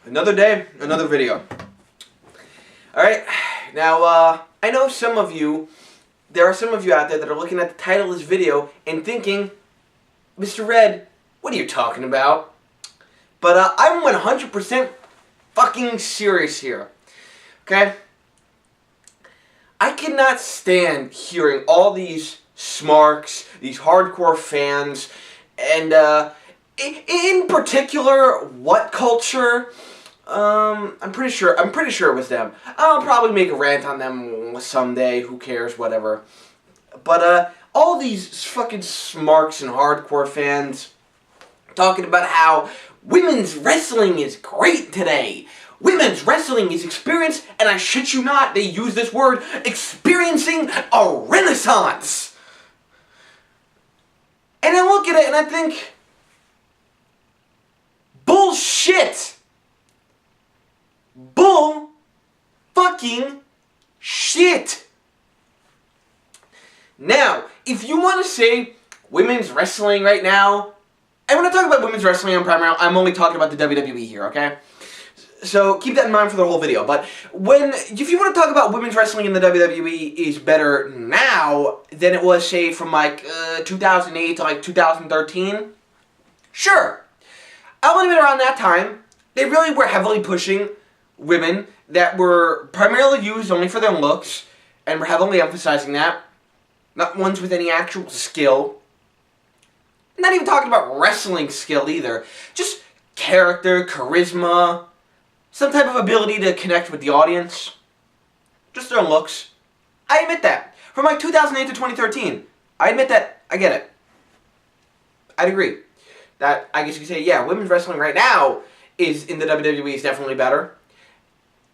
Another day, another video. Alright, now, I know there are some of you out there that are looking at the title of this video and thinking, Mr. Red, what are you talking about? But, I'm 100% fucking serious here. Okay? I cannot stand hearing all these smarks, these hardcore fans, and, in particular, what culture? I'm pretty sure it was them. I'll probably make a rant on them someday, who cares, whatever. But, all these fucking smarks and hardcore fans talking about how women's wrestling is great today. Women's wrestling is experienced, and I shit you not, they use this word, experiencing a renaissance. And I look at it and I think, bullshit. Bull fucking shit. Now, if you want to say women's wrestling right now, and when I talk about women's wrestling, I'm only talking about the WWE here, okay? So keep that in mind for the whole video. But if you want to talk about women's wrestling in the WWE is better now than it was, say, from like 2008 to like 2013, sure. I want to admit around that time, they really were heavily pushing women that were primarily used only for their looks, and were heavily emphasizing that. Not ones with any actual skill. Not even talking about wrestling skill either. Just character, charisma, some type of ability to connect with the audience. Just their looks. I admit that. From like 2008 to 2013, I admit that. I get it. I'd agree. That, I guess you could say, yeah, women's wrestling right now is, in the WWE, is definitely better.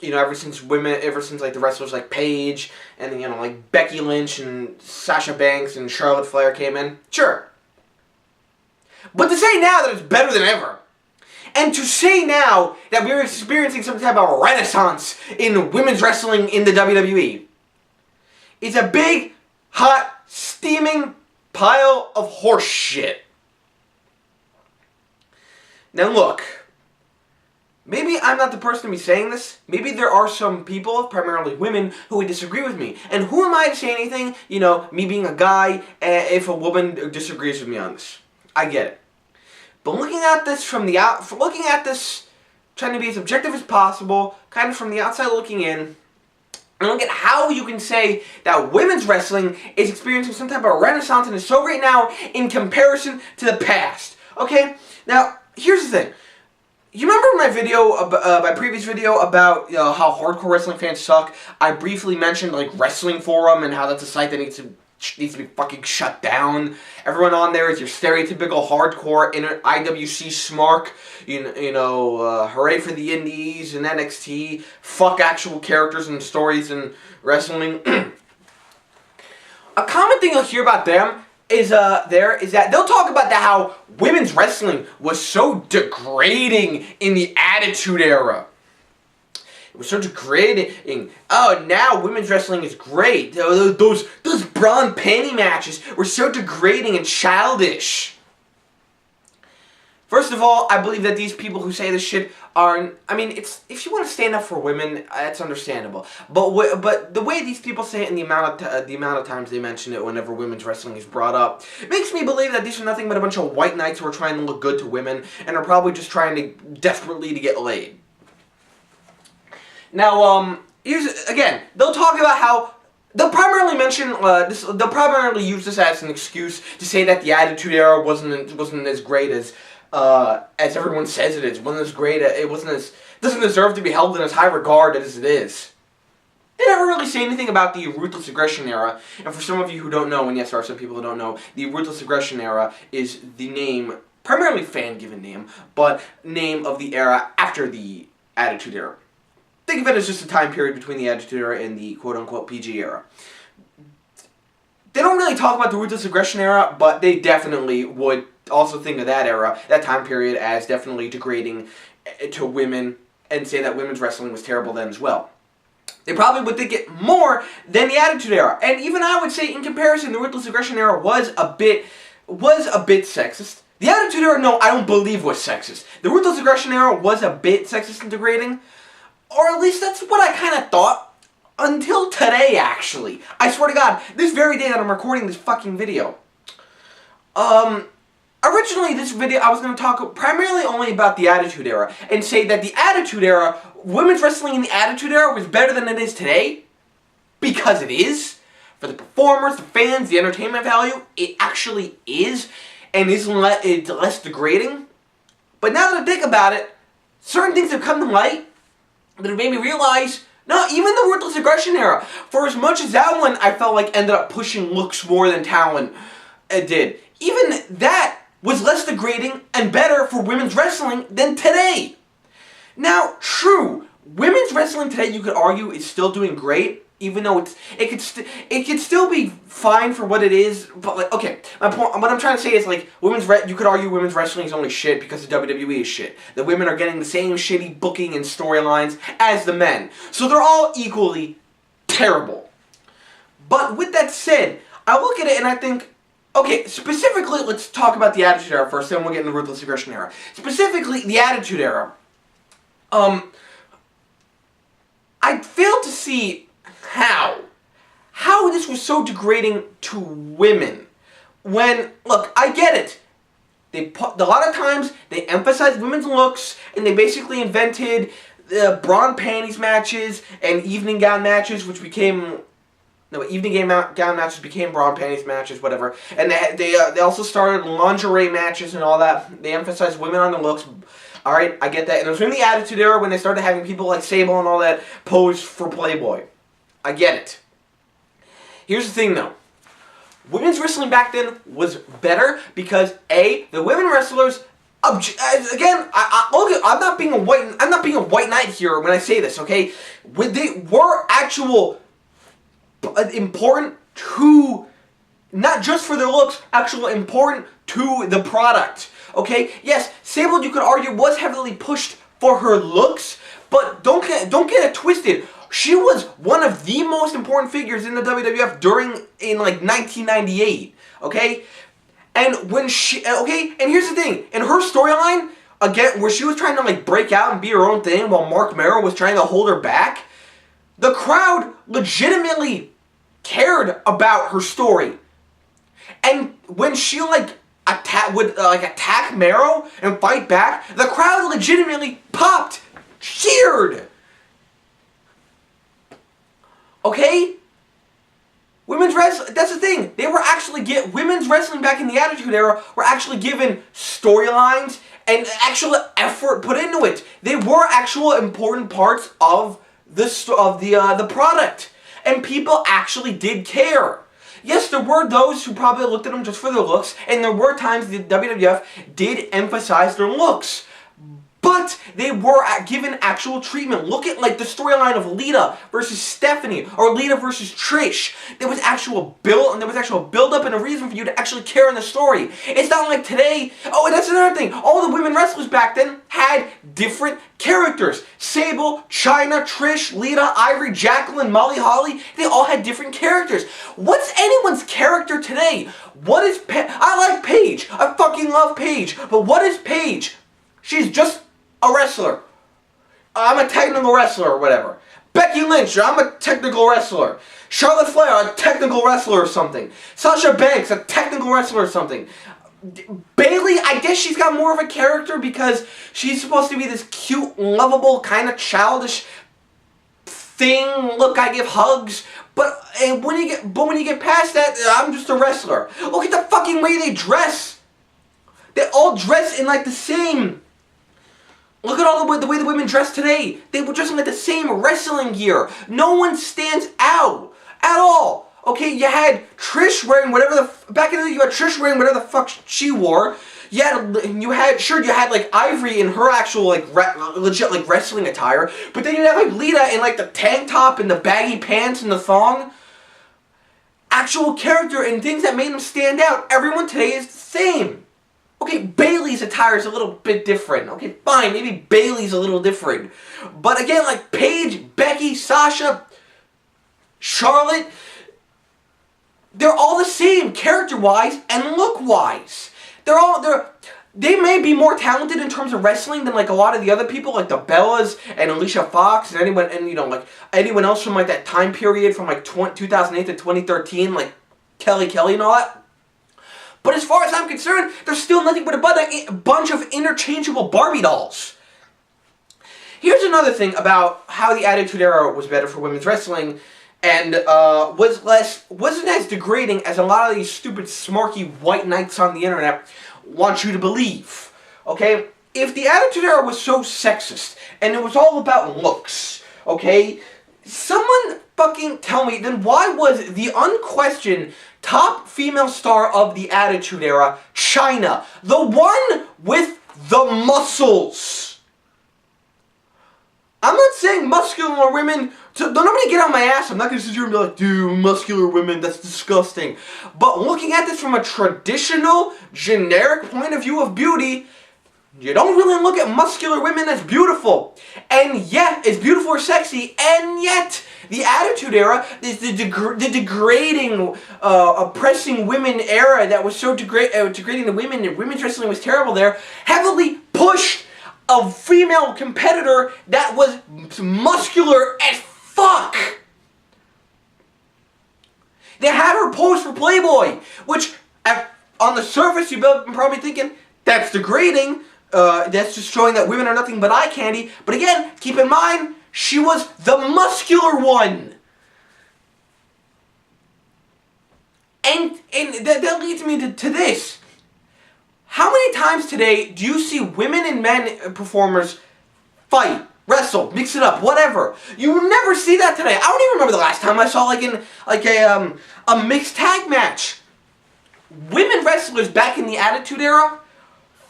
You know, ever since like the wrestlers like Paige and, you know, like Becky Lynch and Sasha Banks and Charlotte Flair came in, sure. But to say now that it's better than ever, and to say now that we're experiencing some type of renaissance in women's wrestling in the WWE, is a big, hot, steaming pile of horse shit. Now look, maybe I'm not the person to be saying this. Maybe there are some people, primarily women, who would disagree with me. And who am I to say anything, you know, me being a guy, if a woman disagrees with me on this? I get it. But looking at this trying to be as objective as possible, kind of from the outside looking in, and look at how you can say that women's wrestling is experiencing some type of renaissance and is so great now in comparison to the past. Okay? Now, here's the thing. You remember my video, my previous video about how hardcore wrestling fans suck? I briefly mentioned like Wrestling Forum and how that's a site that needs to be fucking shut down. Everyone on there is your stereotypical hardcore IWC smark. You know, hooray for the indies and NXT. Fuck actual characters and stories and wrestling. A common thing you'll hear about them is that they'll talk about how women's wrestling was so degrading in the Attitude Era. It was so degrading. Oh, now women's wrestling is great. Those brawn panty matches were so degrading and childish. First of all, I believe that these people who say this shit aren't. I mean, if you want to stand up for women, it's understandable. But the way these people say it and the amount of times they mention it whenever women's wrestling is brought up makes me believe that these are nothing but a bunch of white knights who are trying to look good to women and are probably just trying desperately to get laid. Now, again, they'll talk about how they'll primarily mention they'll primarily use this as an excuse to say that the Attitude Era wasn't as great as everyone says it is. Wasn't as great. Doesn't deserve to be held in as high regard as it is. They never really say anything about the Ruthless Aggression Era. And for some of you who don't know, and yes, there are some people who don't know, the Ruthless Aggression Era is the name, primarily fan-given name, but name of the era after the Attitude Era. Think of it as just a time period between the Attitude Era and the quote-unquote PG era. They don't really talk about the Ruthless Aggression Era, but they definitely would also think of that era, that time period, as definitely degrading to women, and say that women's wrestling was terrible then as well. They probably would think it more than the Attitude Era. And even I would say, in comparison, the Ruthless Aggression Era was a bit sexist. The Attitude Era, no, I don't believe was sexist. The Ruthless Aggression Era was a bit sexist and degrading, or at least that's what I kind of thought, until today, actually. I swear to God, this very day that I'm recording this fucking video. Originally, this video, I was going to talk primarily only about the Attitude Era, and say that the Attitude Era, women's wrestling in the Attitude Era was better than it is today, because it is. For the performers, the fans, the entertainment value, it actually is, and it's less degrading. But now that I think about it, certain things have come to light that have made me realize, no, even the Ruthless Aggression Era, for as much as that one I felt like ended up pushing looks more than talent did, even that was less degrading and better for women's wrestling than today. Now, true, women's wrestling today, you could argue, is still doing great, even though it could still be fine for what it is. But like, okay, my point, what I'm trying to say is like, you could argue women's wrestling is only shit because the WWE is shit. The women are getting the same shitty booking and storylines as the men, so they're all equally terrible. But with that said, I look at it and I think, okay, specifically, let's talk about the Attitude Era first, then we'll get into the Ruthless Aggression Era. Specifically, the Attitude Era. I failed to see how this was so degrading to women. When, look, I get it. A lot of times, they emphasize women's looks, and they basically invented bra and panties matches and evening gown matches, which became... No, evening gown matches became bra and panties matches, whatever. And they also started lingerie matches and all that. They emphasized women on the looks. Alright, I get that. And it was in the Attitude Era when they started having people like Sable and all that pose for Playboy. I get it. Here's the thing, though. Women's wrestling back then was better because, A, the women wrestlers... Again, I'm not being a white knight here when I say this, okay? They were actual... important to, not just for their looks, actually important to the product. Okay, yes, Sable, you could argue, was heavily pushed for her looks, but don't get it twisted. She was one of the most important figures in the WWF in like 1998. Okay, and and here's the thing, in her storyline, again, where she was trying to like break out and be her own thing while Mark Merrow was trying to hold her back, the crowd legitimately cared about her story. And when she would attack Merrow and fight back, the crowd legitimately popped, cheered. Okay? Women's wrestling, that's the thing. They were actually women's wrestling back in the Attitude Era were actually given storylines and actual effort put into it. They were actual important parts of the product. And people actually did care. Yes, there were those who probably looked at them just for their looks, and there were times the WWF did emphasize their looks. But they were given actual treatment. Look at like the storyline of Lita versus Stephanie, or Lita versus Trish. There was actual build-up and a reason for you to actually care in the story. It's not like today. Oh, and that's another thing. All the women wrestlers back then had different characters. Sable, Chyna, Trish, Lita, Ivory, Jacqueline, Molly Holly. They all had different characters. What's anyone's character today? I like Paige. I fucking love Paige. But what is Paige? She's just a wrestler. I'm a technical wrestler or whatever. Becky Lynch, I'm a technical wrestler. Charlotte Flair, a technical wrestler or something. Sasha Banks, a technical wrestler or something. Bayley, I guess she's got more of a character because she's supposed to be this cute, lovable, kind of childish thing. Look, I give hugs. But when you get past that, I'm just a wrestler. Look at the fucking way they dress. They all dress in like the same. Look at all the way the women dress today. They were dressing like the same wrestling gear. No one stands out at all. Okay, you had Trish wearing back in the day, you had Trish wearing whatever the fuck she wore. You had like Ivory in her actual like legit like wrestling attire. But then you have like Lita in like the tank top and the baggy pants and the thong. Actual character and things that made them stand out. Everyone today is the same. Okay, Bayley's attire is a little bit different. Okay, fine, maybe Bayley's a little different. But again, like Paige, Becky, Sasha, Charlotte, they're all the same character-wise and look-wise. they may be more talented in terms of wrestling than like a lot of the other people, like the Bellas and Alicia Fox and anyone, and you know, like anyone else from like that time period from like 2008 to 2013, like Kelly and all that. But as far as I'm concerned, there's still nothing but a bunch of interchangeable Barbie dolls. Here's another thing about how the Attitude Era was better for women's wrestling, and wasn't as degrading as a lot of these stupid smarky white knights on the internet want you to believe. Okay? If the Attitude Era was so sexist, and it was all about looks, okay? Someone fucking tell me, then why was the unquestioned top female star of the Attitude Era Chyna, the one with the muscles? I'm not saying muscular women, don't nobody get on my ass. I'm not going to sit here and be like, dude, muscular women, that's disgusting. But looking at this from a traditional, generic point of view of beauty, you don't really look at muscular women as beautiful. And yet, it's beautiful or sexy, and yet, the Attitude Era is the degrading, oppressing women era that was so degrading the women, and women's wrestling was terrible there, heavily pushed a female competitor that was muscular as fuck. They had her pose for Playboy, which on the surface you're probably thinking, that's degrading, that's just showing that women are nothing but eye candy. But again, keep in mind, she was the muscular one. And that leads me to this. How many times today do you see women and men performers fight, wrestle, mix it up, whatever? You will never see that today. I don't even remember the last time I saw a mixed tag match. Women wrestlers back in the Attitude Era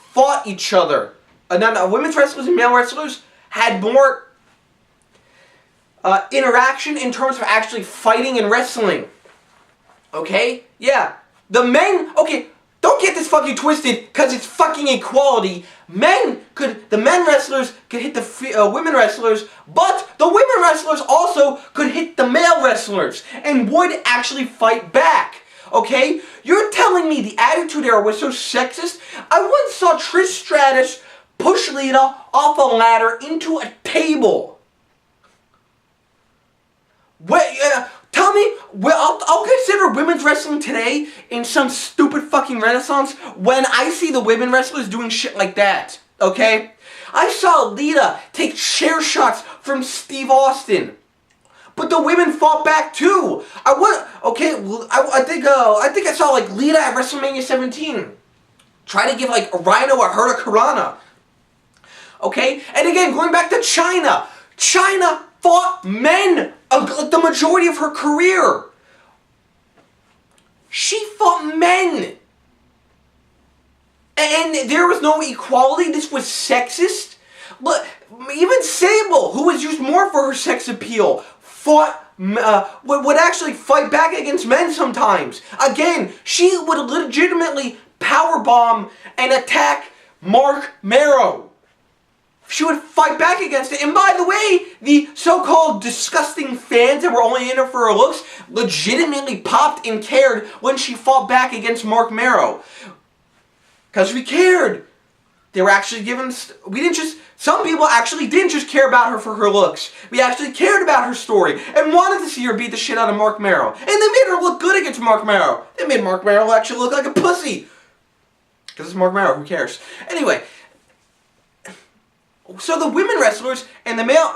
fought each other. Women's wrestlers and male wrestlers had more interaction in terms of actually fighting and wrestling. Okay? Yeah. The men, okay, don't get this fucking twisted, because it's fucking equality. The men wrestlers could hit the women wrestlers, but the women wrestlers also could hit the male wrestlers, and would actually fight back. Okay? You're telling me the Attitude Era was so sexist? I once saw Trish Stratus push Lita off a ladder into a table. Tell me, I'll consider women's wrestling today in some stupid fucking renaissance when I see the women wrestlers doing shit like that, okay? I saw Lita take chair shots from Steve Austin, but the women fought back too. I think I saw like Lita at WrestleMania 17 try to give like Rhino a hurricanrana, okay? And again, going back to Chyna fought men the majority of her career. She fought men. And there was no equality. This was sexist. But even Sable, who was used more for her sex appeal, would actually fight back against men sometimes. Again, she would legitimately powerbomb and attack Mark Marrow. She would fight back against it. And by the way, the so-called disgusting fans that were only in her for her looks legitimately popped and cared when she fought back against Mark Marrow. Because we cared. They were actually giving... Some people actually didn't just care about her for her looks. We actually cared about her story and wanted to see her beat the shit out of Mark Marrow. And they made her look good against Mark Marrow. They made Mark Marrow actually look like a pussy. Because it's Mark Marrow, who cares? Anyway... So the women wrestlers and the male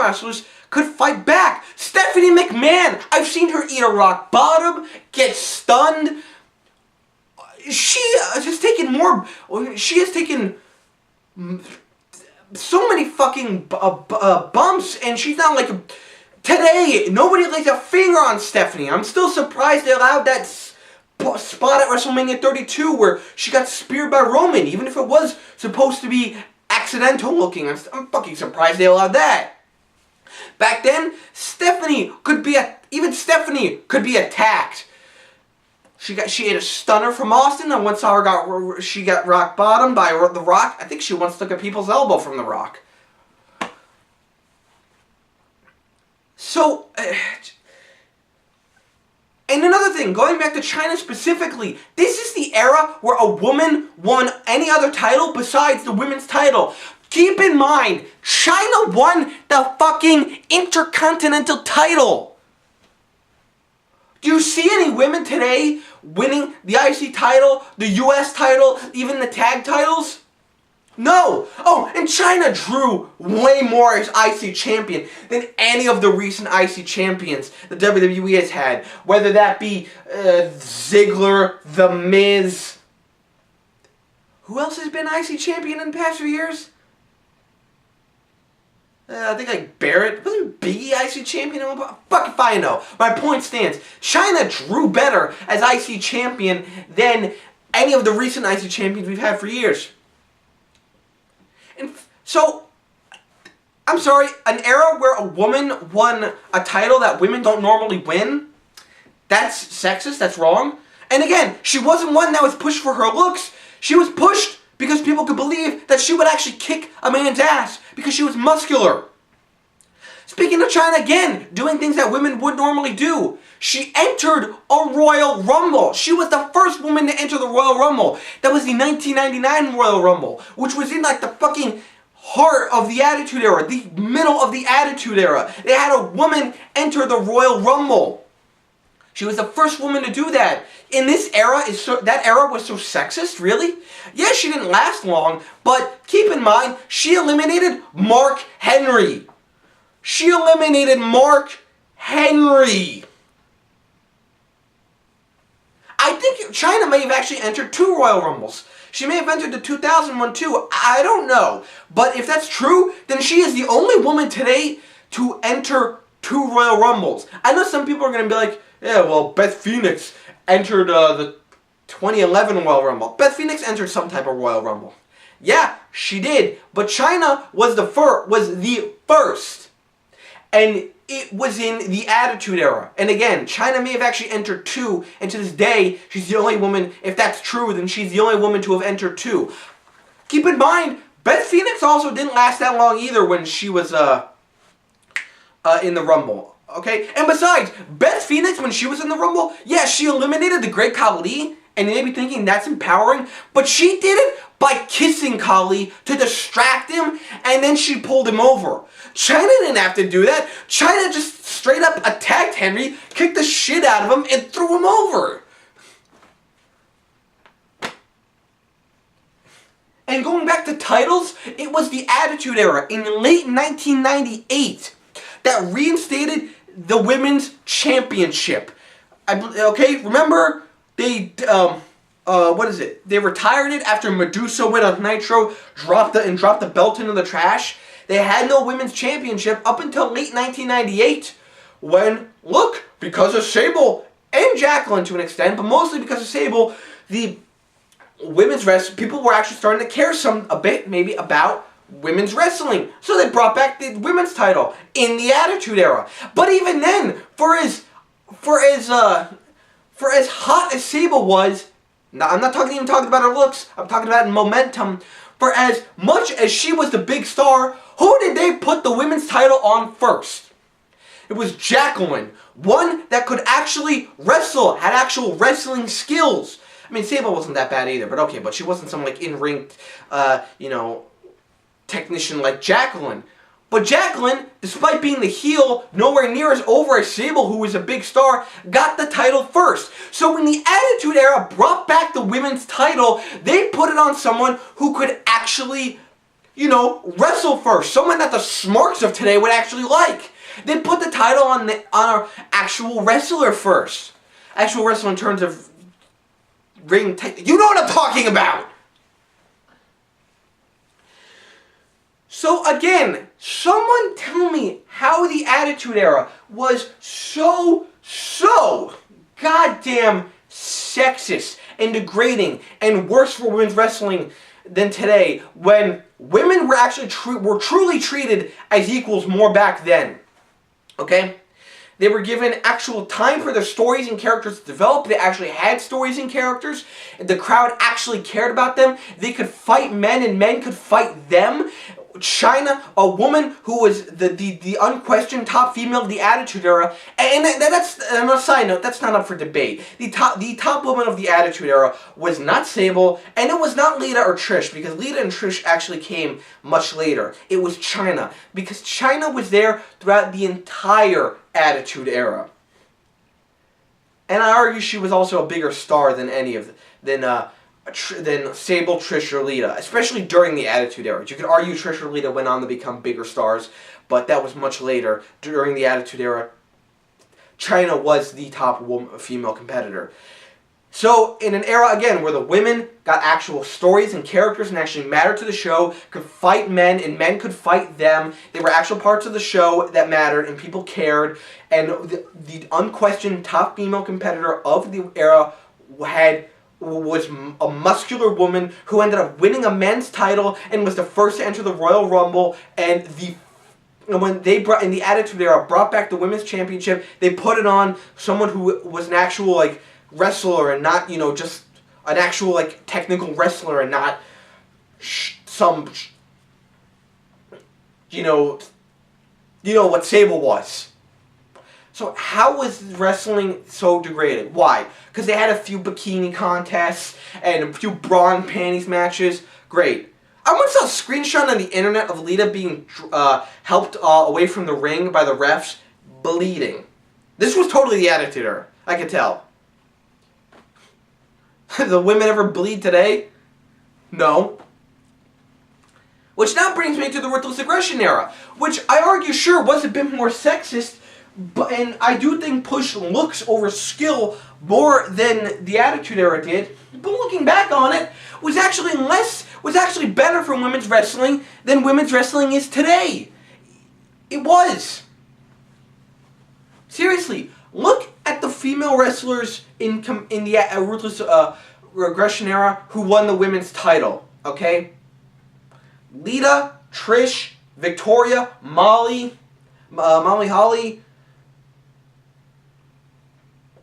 wrestlers could fight back. Stephanie McMahon, I've seen her eat a rock bottom, get stunned. She has taken so many fucking bumps, and she's not like today. Nobody lays a finger on Stephanie. I'm still surprised they allowed that spot at WrestleMania 32 where she got speared by Roman, even if it was supposed to be accidental looking. I'm fucking surprised they allowed that. Back then, Stephanie could be attacked. She ate a stunner from Austin. I once saw her she got rock bottomed by The Rock. I think she once took a people's elbow from The Rock. So, and And another thing, going back to China specifically, this is the era where a woman won any other title besides the women's title. Keep in mind, China won the fucking Intercontinental title. Do you see any women today winning the IC title, the US title, even the tag titles? No! Oh, and China drew way more as IC champion than any of the recent IC champions the WWE has had. Whether that be Ziggler, The Miz. Who else has been IC champion in the past few years? I think like Barrett. Wasn't Biggie IC champion? Fuck if I know. My point stands. China drew better as IC champion than any of the recent IC champions we've had for years. And so, I'm sorry, an era where a woman won a title that women don't normally win, that's sexist, that's wrong. And again, she wasn't one that was pushed for her looks. She was pushed because people could believe that she would actually kick a man's ass because she was muscular. Speaking of China again, doing things that women would normally do. She entered a Royal Rumble. She was the first woman to enter the Royal Rumble. That was the 1999 Royal Rumble, which was in like the fucking heart of the Attitude Era, the middle of the Attitude Era. They had a woman enter the Royal Rumble. She was the first woman to do that. In this era, that era was so sexist, really? Yeah, she didn't last long, but keep in mind, she eliminated Mark Henry. She eliminated Mark Henry. I think China may have actually entered 2 Royal Rumbles. She may have entered the 2001 too. I don't know. But if that's true, then she is the only woman today to enter 2 Royal Rumbles. I know some people are going to be like, yeah, well, Beth Phoenix entered the 2011 Royal Rumble. Beth Phoenix entered some type of Royal Rumble. Yeah, she did. But China was the first. And it was in the Attitude Era. And again, China may have actually entered 2, and to this day, she's the only woman, if that's true, then she's the only woman to have entered 2. Keep in mind, Beth Phoenix also didn't last that long either when she was in the Rumble. Okay? And besides, Beth Phoenix, when she was in the Rumble, yeah, she eliminated the Great Khali, and you may be thinking that's empowering, but she did it by kissing Khali to distract him, and then she pulled him over. China didn't have to do that. China just straight up attacked Henry, kicked the shit out of him, and threw him over. And going back to titles, it was the Attitude Era in late 1998 that reinstated the Women's Championship. Okay, remember they they retired it after Medusa went on Nitro, dropped the belt into the trash. They had no Women's Championship up until late 1998 when, look, because of Sable and Jacqueline to an extent, but mostly because of Sable, the women's wrestling, people were actually starting to care a bit maybe about women's wrestling. So they brought back the women's title in the Attitude Era. But even then, for as hot as Sable was, now I'm not even talking about her looks, I'm talking about momentum. For as much as she was the big star, who did they put the women's title on first? It was Jacqueline, one that could actually wrestle, had actual wrestling skills. I mean, Sable wasn't that bad either, but okay, but she wasn't some like in-ring, technician like Jacqueline. But Jacqueline, despite being the heel, nowhere near as over as Sable, who was a big star, got the title first. So when the Attitude Era brought back the women's title, they put it on someone who could actually, wrestle first. Someone that the smarks of today would actually like. They put the title on our actual wrestler first. Actual wrestler in terms of ring technique. You know what I'm talking about! So again, someone tell me how the Attitude Era was so goddamn sexist and degrading and worse for women's wrestling than today, when women were actually were truly treated as equals more back then. Okay? They were given actual time for their stories and characters to develop. They actually had stories and characters. The crowd actually cared about them. They could fight men and men could fight them. China, a woman who was the unquestioned top female of the Attitude Era, and that's on a side note, that's not up for debate. The top woman of the Attitude Era was not Sable, and it was not Lita or Trish, because Lita and Trish actually came much later. It was China, because China was there throughout the entire Attitude Era. And I argue she was also a bigger star than than Sable, Trish, or Lita, especially during the Attitude Era. You could argue Trish or Lita went on to become bigger stars, but that was much later. During the Attitude Era, China was the top female competitor. So, in an era, again, where the women got actual stories and characters and actually mattered to the show, could fight men, and men could fight them, they were actual parts of the show that mattered, and people cared, and the unquestioned top female competitor of the era was a muscular woman who ended up winning a men's title and was the first to enter the Royal Rumble, and when they in the Attitude Era brought back the women's championship, they put it on someone who was an actual, like, wrestler and not, just an actual, like, technical wrestler and not some, what Sable was. So how was wrestling so degraded? Why? Because they had a few bikini contests and a few bra and panties matches. Great. I once saw a screenshot on the internet of Lita being helped away from the ring by the refs, bleeding. This was totally the Attitude Era. I could tell. The women ever bleed today? No. Which now brings me to the Ruthless Aggression Era, which I argue sure was a bit more sexist, and I do think pushed looks over skill more than the Attitude Era did. But looking back on it, was actually better for women's wrestling than women's wrestling is today. It was. Seriously, look at the female wrestlers in the Ruthless Aggression Era who won the women's title. Okay, Lita, Trish, Victoria, Molly Holly.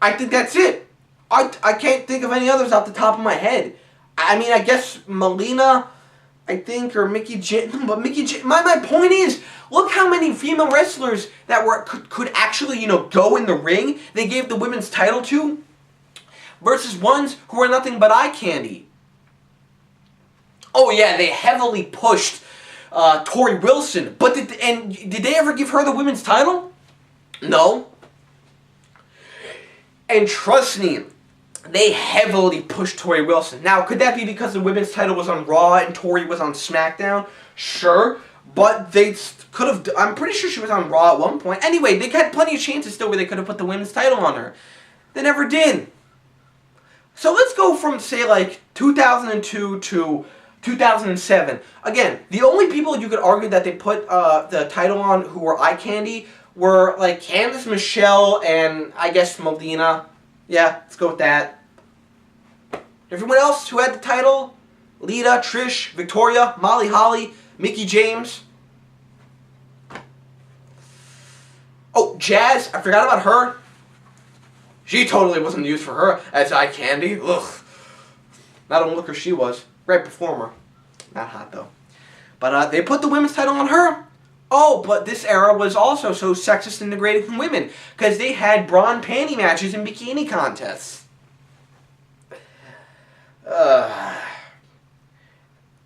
I think that's it. I can't think of any others off the top of my head. I mean, I guess Melina, I think, or Mickey James. But Mickey James, my point is, look how many female wrestlers that could actually, go in the ring they gave the women's title to, versus ones who were nothing but eye candy. Oh yeah, they heavily pushed Tori Wilson, but did they ever give her the women's title? No. And trust me, they heavily pushed Tori Wilson. Now, could that be because the women's title was on Raw and Tori was on SmackDown? Sure, but they could have. I'm pretty sure she was on Raw at one point. Anyway, they had plenty of chances still where they could have put the women's title on her. They never did. So let's go from, say, like 2002 to 2007. Again, the only people you could argue that they put the title on who were eye candy were like Candice Michelle and I guess Melina. Yeah, let's go with that. Everyone else who had the title, Lita, Trish, Victoria, Molly Holly, Mickey James. Oh, Jazz, I forgot about her. She totally wasn't used for her as eye candy. Ugh. Not a looker she was. Great performer. Not hot though. But they put the women's title on her. Oh, but this era was also so sexist and degrading from women because they had bra and panty matches and bikini contests.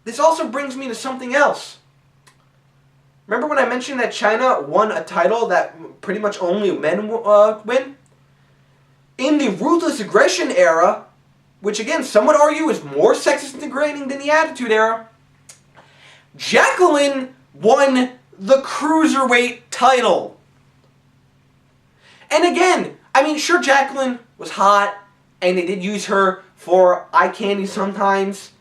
This also brings me to something else. Remember when I mentioned that China won a title that pretty much only men win? In the Ruthless Aggression Era, which again some would argue is more sexist and degrading than the Attitude Era, Jacqueline won the Cruiserweight title. And again, I mean, sure, Jacqueline was hot, and they did use her for eye candy sometimes.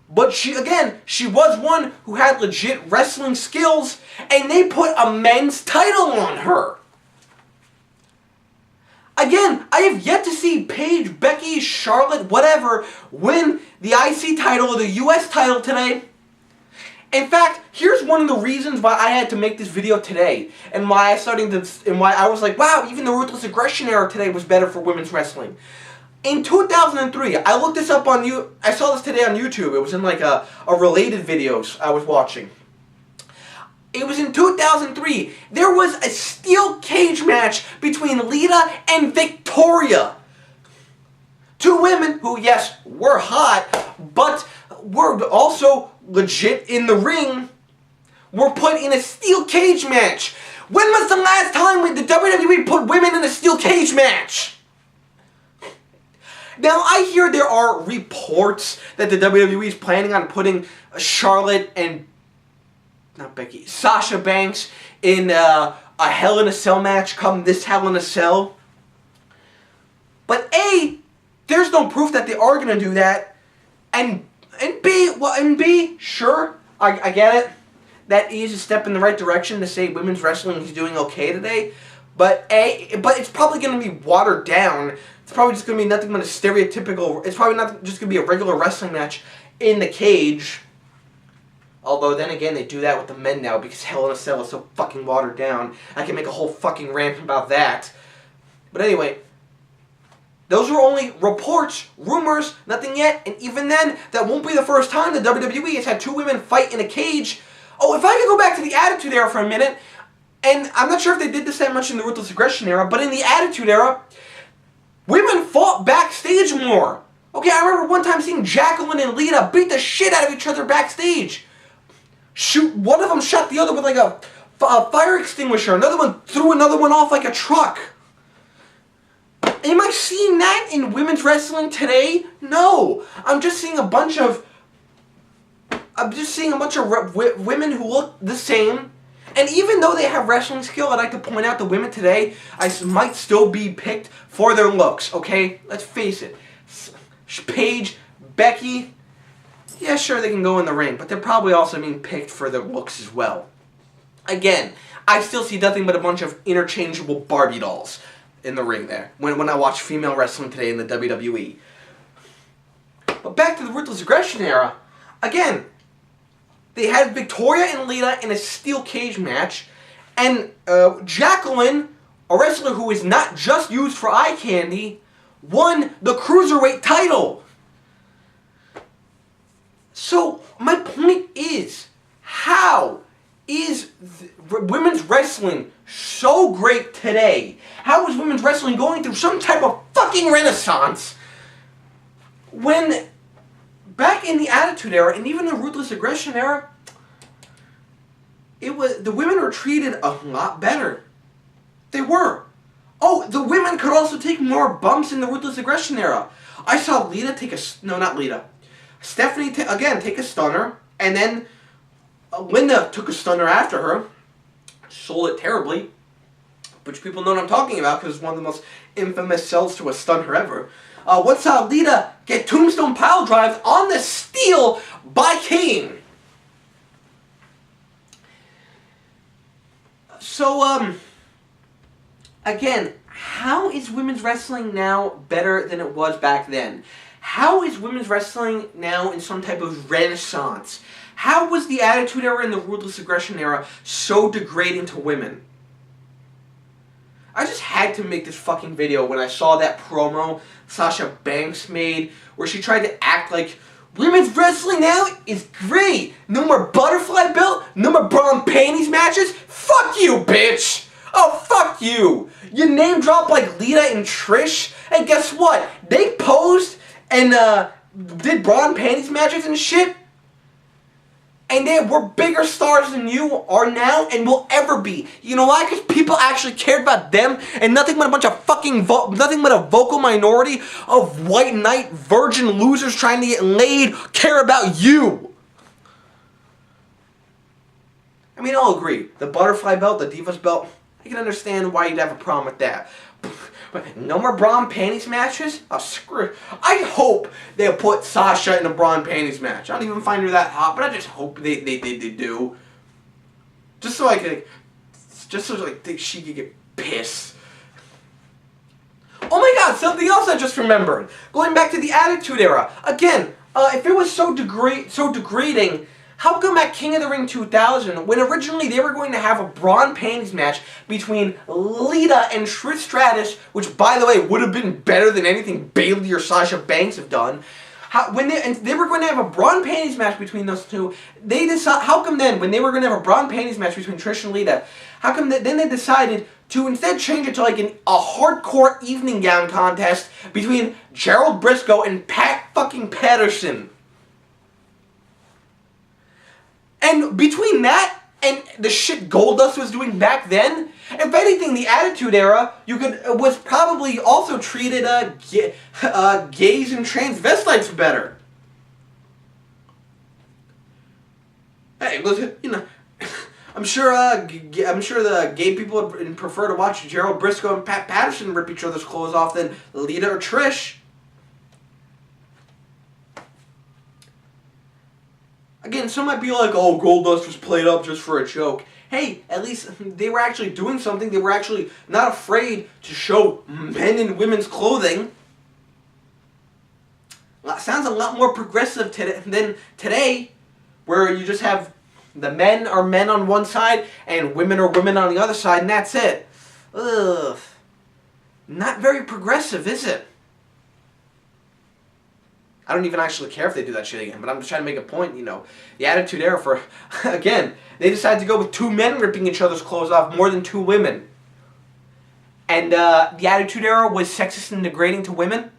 But she was one who had legit wrestling skills, and they put a men's title on her. Again, I have yet to see Paige, Becky, Charlotte, whatever, win the IC title or the US title today. In fact, here's one of the reasons why I had to make this video today, and why I was like, wow, even the Ruthless Aggression Era today was better for women's wrestling. In 2003, I looked this up I saw this today on YouTube. It was in like a related videos I was watching. It was in 2003. There was a steel cage match between Lita and Victoria. Two women who, yes, were hot, but were also legit in the ring, were put in a steel cage match. When was the last time the WWE put women in a steel cage match? Now, I hear there are reports that the WWE is planning on putting Charlotte and, not Becky, Sasha Banks in a Hell in a Cell match come this Hell in a Cell. But A, there's no proof that they are going to do that. And B, sure, I get it. That is a step in the right direction to say women's wrestling is doing okay today. But it's probably going to be watered down. It's probably just going to be nothing but a stereotypical, it's probably not just going to be a regular wrestling match in the cage. Although, then again, they do that with the men now because Hell in a Cell is so fucking watered down. I can make a whole fucking rant about that. But anyway, those are only reports, rumors, nothing yet. And even then, that won't be the first time the WWE has had two women fight in a cage. Oh, if I could go back to the Attitude Era for a minute, and I'm not sure if they did this that much in the Ruthless Aggression Era, but in the Attitude Era, women fought backstage more. Okay, I remember one time seeing Jacqueline and Lita beat the shit out of each other backstage. Shoot, one of them shot the other with like a fire extinguisher. Another one threw another one off like a truck. Am I seeing that in women's wrestling today? No. I'm just seeing a bunch of women who look the same. And even though they have wrestling skill, I'd like to point out the women today might still be picked for their looks, okay? Let's face it. Paige, Becky, yeah, sure, they can go in the ring, but they're probably also being picked for their looks as well. Again, I still see nothing but a bunch of interchangeable Barbie dolls in the ring there when I watch female wrestling today in the WWE. But back to the Ruthless Aggression Era, again, they had Victoria and Lita in a steel cage match, and Jacqueline, a wrestler who is not just used for eye candy, won the Cruiserweight title. So, my point is, how is women's wrestling so great today? How is women's wrestling going through some type of fucking renaissance when back in the Attitude Era and even the Ruthless Aggression Era, the women were treated a lot better. They were. Oh, the women could also take more bumps in the Ruthless Aggression Era. I saw Lita take Stephanie again take a stunner, and then Linda took a stunner after her. Sold it terribly, which people know what I'm talking about because it's one of the most infamous sells to a stunner ever. What saw Lita get tombstone pile drives on the steel by Kane. So, again, how is women's wrestling now better than it was back then? How is women's wrestling now in some type of renaissance? How was the Attitude Era and the Ruthless Aggression Era so degrading to women? I just had to make this fucking video when I saw that promo Sasha Banks made where she tried to act like women's wrestling now is great. No more butterfly belt, no more bra and panties matches. Fuck you, bitch! Oh, fuck you! You name drop like Lita and Trish, and guess what? They posed and did bra and panties matches and shit, and they were bigger stars than you are now and will ever be. You know why? Because people actually cared about them and nothing but a bunch of fucking nothing but a vocal minority of white knight virgin losers trying to get laid care about you. I mean, I'll agree. The butterfly belt, the Divas belt, I can understand why you'd have a problem with that. But no more bra and panties matches? Oh, screw. I hope they'll put Sasha in a bra and panties match. I don't even find her that hot, but I just hope they do. Just so she could get pissed. Oh my god, something else I just remembered. Going back to the Attitude Era. Again, if it was so degrading, how come at King of the Ring 2000, when originally they were going to have a bra and panties match between Lita and Trish Stratus, which by the way would have been better than anything Bayley or Sasha Banks have done, When they were going to have a bra and panties match between those two, they decide. How come then, when they were going to have a bra and panties match between Trish and Lita, how come then they decided to instead change it to like a hardcore evening gown contest between Gerald Briscoe and Pat fucking Patterson? And between that and the shit Goldust was doing back then, if anything, the Attitude Era was probably also treated gays and transvestites better. Hey, I'm sure the gay people would prefer to watch Gerald Briscoe and Pat Patterson rip each other's clothes off than Lita or Trish. Again, some might be like, oh, Goldust was played up just for a joke. Hey, at least they were actually doing something. They were actually not afraid to show men and women's clothing. Well, sounds a lot more progressive than today, where you just have the men are men on one side and women are women on the other side, and that's it. Ugh. Not very progressive, is it? I don't even actually care if they do that shit again, but I'm just trying to make a point, The Attitude Era for, again, they decided to go with 2 men ripping each other's clothes off more than 2 women. And the Attitude Era was sexist and degrading to women.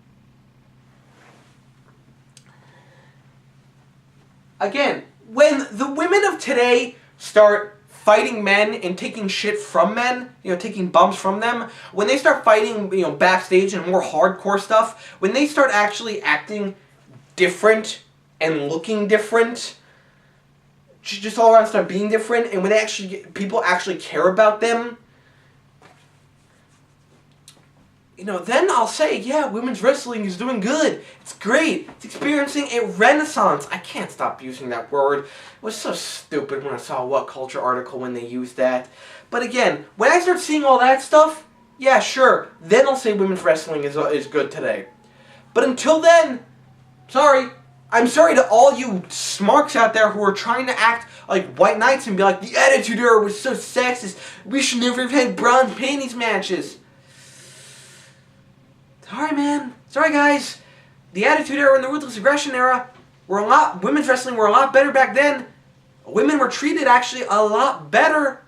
Again, when the women of today start fighting men and taking shit from men, taking bumps from them, when they start fighting, backstage and more hardcore stuff, when they start actually acting different and looking different, just all around start being different, and when people actually care about them, then I'll say, yeah, women's wrestling is doing good. It's great. It's experiencing a renaissance. I can't stop using that word. It was so stupid when I saw a What Culture article when they used that. But again, when I start seeing all that stuff, yeah, sure, then I'll say women's wrestling is good today. But until then, sorry. I'm sorry to all you smarks out there who are trying to act like white knights and be like, the Attitude Era was so sexist. We should never have had bronze panties matches. Sorry, man. Sorry, guys. The Attitude Era and the Ruthless Aggression Era women's wrestling were a lot better back then. Women were treated actually a lot better.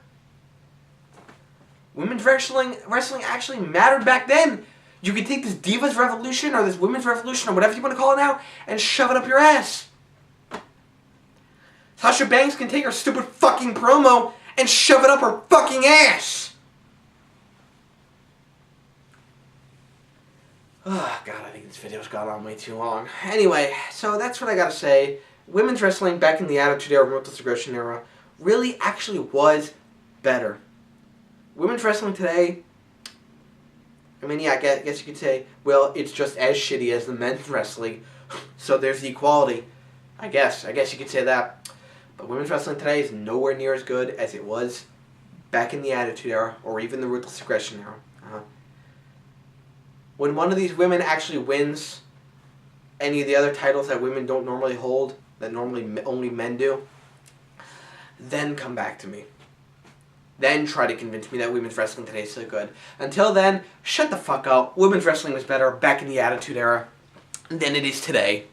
Women's wrestling actually mattered back then. You could take this Divas Revolution or this Women's Revolution or whatever you want to call it now and shove it up your ass. Sasha Banks can take her stupid fucking promo and shove it up her fucking ass. Oh, God, I think this video's gone on way too long. Anyway, so that's what I gotta say. Women's wrestling back in the Attitude Era and Ruthless Aggression Era really actually was better. Women's wrestling today, I mean, yeah, I guess you could say, well, it's just as shitty as the men's wrestling, so there's the equality. I guess you could say that. But women's wrestling today is nowhere near as good as it was back in the Attitude Era or even the Ruthless Aggression Era. When one of these women actually wins any of the other titles that women don't normally hold, that normally only men do, then come back to me. Then try to convince me that women's wrestling today is so good. Until then, shut the fuck up. Women's wrestling was better back in the Attitude Era than it is today.